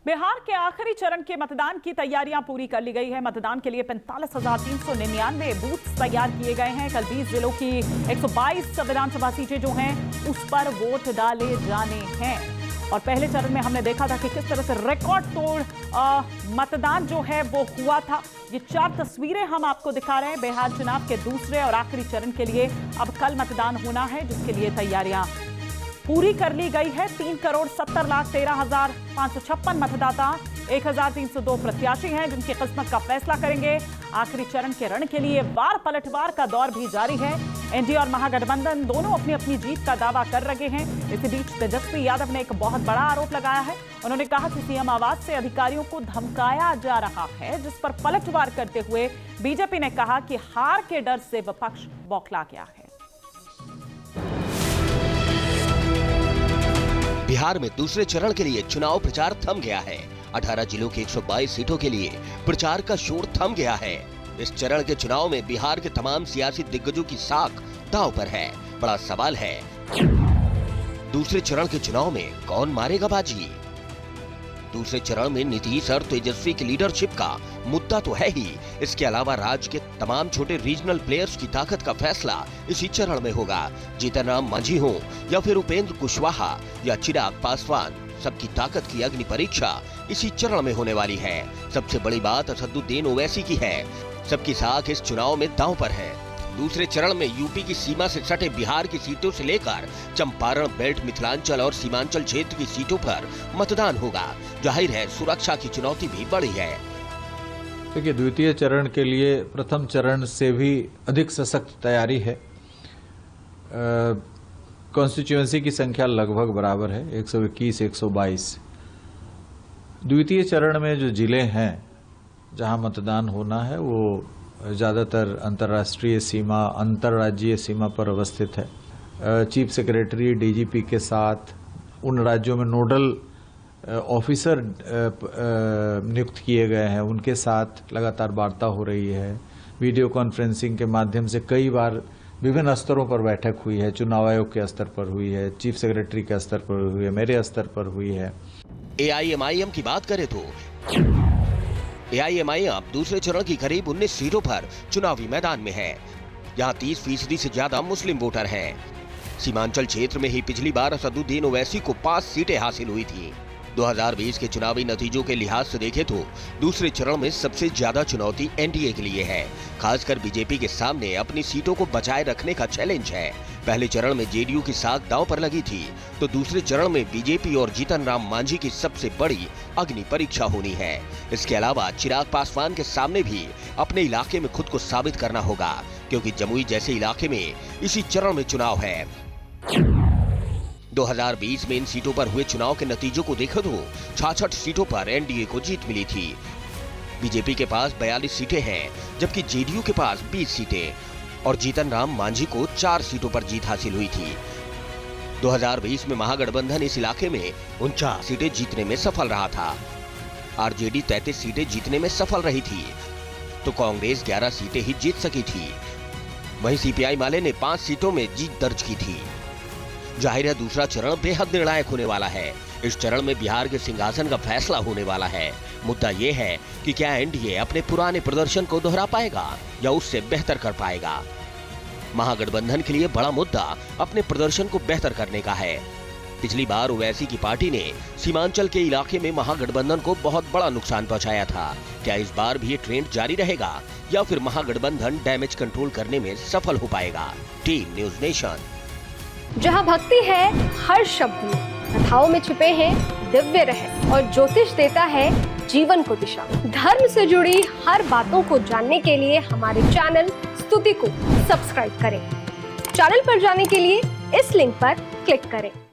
बिहार के आखिरी चरण के मतदान की तैयारियां पूरी कर ली गई है। मतदान के लिए 45,399 बूथ तैयार किए गए हैं। कल 20 जिलों की 122 विधानसभा सीटें जो हैं उस पर वोट डाले जाने हैं। और पहले चरण में हमने देखा था कि किस तरह से रिकॉर्ड तोड़ मतदान जो है वो हुआ था। ये 4 तस्वीरें हम आपको दिखा रहे हैं बिहार चुनाव के दूसरे और आखिरी चरण के लिए। अब कल मतदान होना है जिसके लिए तैयारियां पूरी कर ली गई है। 3,70,13,556 मतदाता, 1,302 प्रत्याशी हैं जिनकी किस्मत का फैसला करेंगे। आखिरी चरण के रण के लिए वार पलटवार का दौर भी जारी है। एनडीए और महागठबंधन दोनों अपनी अपनी जीत का दावा कर रहे हैं। इसी बीच तेजस्वी यादव ने एक बहुत बड़ा आरोप लगाया है। उन्होंने कहा कि सीएम आवास से अधिकारियों को धमकाया जा रहा है, जिस पर पलटवार करते हुए बीजेपी ने कहा कि हार के डर से विपक्ष बौखला गया है। बिहार में दूसरे चरण के लिए चुनाव प्रचार थम गया है। 18 जिलों की 122 सीटों के लिए प्रचार का शोर थम गया है। इस चरण के चुनाव में बिहार के तमाम सियासी दिग्गजों की साख दांव पर है। बड़ा सवाल है, दूसरे चरण के चुनाव में कौन मारेगा बाजी? दूसरे चरण में नीतीश और तेजस्वी की लीडरशिप का मुद्दा तो है ही। इसके अलावा राज्य के तमाम छोटे रीजनल प्लेयर्स की ताकत का फैसला इसी चरण में होगा। जीतन राम मांझी हो या फिर उपेंद्र कुशवाहा या चिराग पासवान, सबकी ताकत की अग्नि परीक्षा इसी चरण में होने वाली है। सबसे बड़ी बात असदुद्दीन ओवैसी की है। सबकी साख इस चुनाव में दांव पर है। दूसरे चरण में यूपी की सीमा से सटे बिहार की सीटों से लेकर चंपारण बेल्ट, मिथिलांचल और सीमांचल क्षेत्र की सीटों पर मतदान होगा। जाहिर है सुरक्षा की चुनौती भी बड़ी है। देखिए, द्वितीय चरण के लिए प्रथम चरण से भी अधिक सशक्त तैयारी है। कॉन्स्टिट्यूएंसी की संख्या लगभग बराबर है, 121, 122। द्वितीय चरण में जो जिले हैं जहां मतदान होना है वो ज़्यादातर अंतर्राष्ट्रीय सीमा, अंतर्राज्यीय सीमा पर अवस्थित है। चीफ सेक्रेटरी, डीजीपी के साथ उन राज्यों में नोडल ऑफिसर नियुक्त किए गए हैं, उनके साथ लगातार वार्ता हो रही है। वीडियो कॉन्फ्रेंसिंग के माध्यम से कई बार विभिन्न स्तरों पर बैठक हुई है। चुनाव आयोग के स्तर पर हुई है, चीफ सेक्रेटरी के स्तर पर हुई है, मेरे स्तर पर हुई है। एआईएमआईएम की बात करें तो एआईएमआईएम दूसरे चरण की करीब 19 सीटों पर चुनावी मैदान में है। यहाँ 30% से ज्यादा मुस्लिम वोटर हैं। सीमांचल क्षेत्र में ही पिछली बार असदुद्दीन ओवैसी को 5 सीटें हासिल हुई थी। 2020 के चुनावी नतीजों के लिहाज से देखें तो दूसरे चरण में सबसे ज्यादा चुनौती एनडीए के लिए है। खासकर बीजेपी के सामने अपनी सीटों को बचाए रखने का चैलेंज है। पहले चरण में जेडीयू की साख दांव पर लगी थी, तो दूसरे चरण में बीजेपी और जीतन राम मांझी की सबसे बड़ी अग्नि परीक्षा होनी है। इसके अलावा चिराग पासवान के सामने भी अपने इलाके में खुद को साबित करना होगा, क्योंकि जमुई जैसे इलाके में इसी चरण में चुनाव है। 2020 में इन सीटों पर हुए चुनाव के नतीजों को देखो तो 66 सीटों पर एनडीए को जीत मिली थी। बीजेपी के पास 42 सीटें हैं, जबकि जेडीयू के पास 20 सीटें और जीतन राम मांझी को 4 सीटों पर जीत हासिल हुई थी। 2020 में महागठबंधन इस इलाके में 49 सीटें जीतने में सफल रहा था। आरजेडी 33 सीटें जीतने में सफल रही थी, तो कांग्रेस 11 सीटें ही जीत सकी थी। वहीं सीपीआई माले ने 5 सीटों में जीत दर्ज की थी। जाहिर है दूसरा चरण बेहद निर्णायक होने वाला है। इस चरण में बिहार के सिंहासन का फैसला होने वाला है। मुद्दा ये है कि क्या एनडीए अपने पुराने प्रदर्शन को दोहरा पाएगा या उससे बेहतर कर पाएगा। महागठबंधन के लिए बड़ा मुद्दा अपने प्रदर्शन को बेहतर करने का है। पिछली बार ओवैसी की पार्टी ने सीमांचल के इलाके में महागठबंधन को बहुत बड़ा नुकसान पहुंचाया था। क्या इस बार भी ये ट्रेंड जारी रहेगा या फिर महागठबंधन डैमेज कंट्रोल करने में सफल हो पाएगा? Team news nation. जहां भक्ति है हर शब्द में, कथाओं में छुपे हैं दिव्य रहस्य और ज्योतिष देता है जीवन को दिशा। धर्म से जुड़ी हर बातों को जानने के लिए हमारे चैनल स्तुति को सब्सक्राइब करें। चैनल पर जाने के लिए इस लिंक पर क्लिक करें।